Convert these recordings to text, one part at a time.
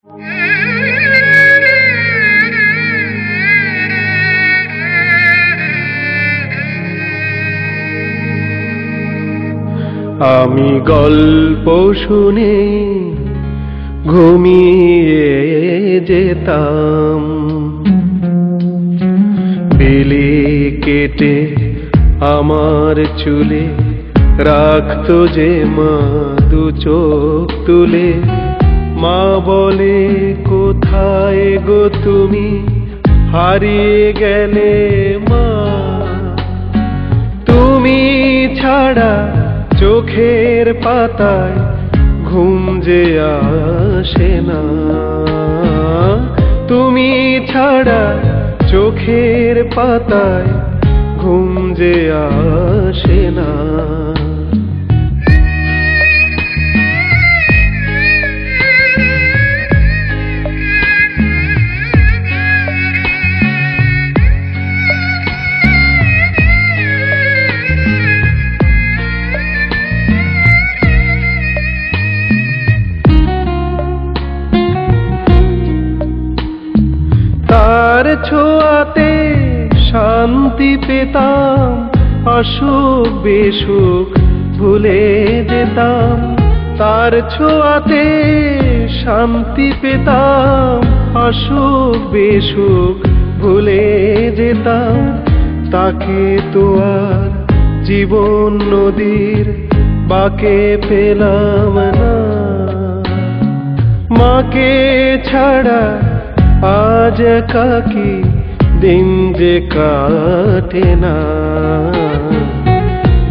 আমি গল্প শুনে ঘুমিয়ে যেতাম, বিলি কেটে আমার চুলে রাখতো যে মা দু চোখ তুলে। মা বলে, কোথায় গো তুমি হারিয়ে গেলে মা, তুমি ছাড়া চোখের পাতায় ঘুম যে আসে না, তুমি ছাড়া চোখের পাতায় ঘুম যে আসে না। তার ছোঁয়াতে শান্তি পেতাম, অসুখ বিসুখ ভুলে যেতাম। তার ছোঁয়াতে শান্তি পেতাম, অসুখ বিসুখ ভুলে যেতাম। তাকে তো আর জীবন নদীর বাঁকে পেলাম না, মাকে ছাড়া আজ একাকী দিন যে কাটে না,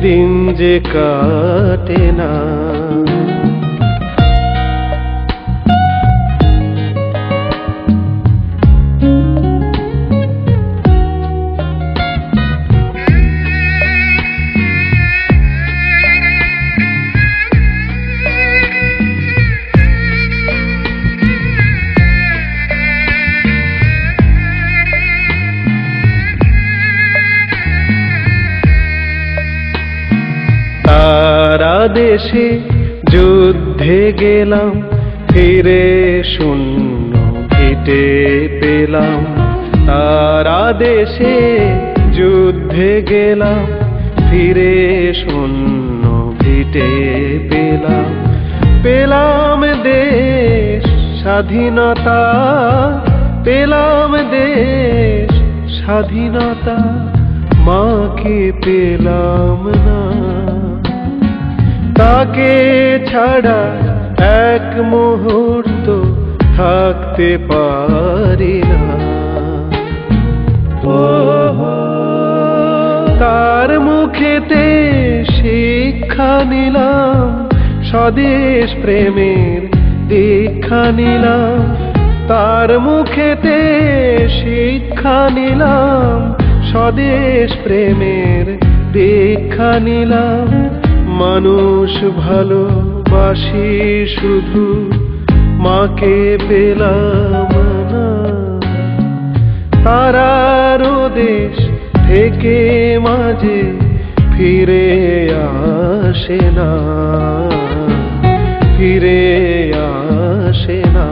দিন যে কাটে না। তারা দেশে যুদ্ধে গেলাম, ফিরে শূন্য ভিটে পেলাম। তারা দেশে যুদ্ধে গেলাম, ফিরে শূন্য ভিটে পেলাম। পেলাম দেশ স্বাধীনতা, পেলাম দেশ স্বাধীনতা। মাকে পেলাম না, তাকে ছাড়া এক মুহূর্ত থাকতে পারি না। তার মুখেতে শিক্ষা নিলাম, স্বদেশ প্রেমের দীক্ষা নিলাম। তার মুখেতে শিক্ষা নিলাম, স্বদেশ প্রেমের দীক্ষা নিলাম। মানুষ ভালোবাসি শুধু, মাকে পেলাম না। তারার দেশ থেকে মাঝে ফিরে আসে না, ফিরে আসে না।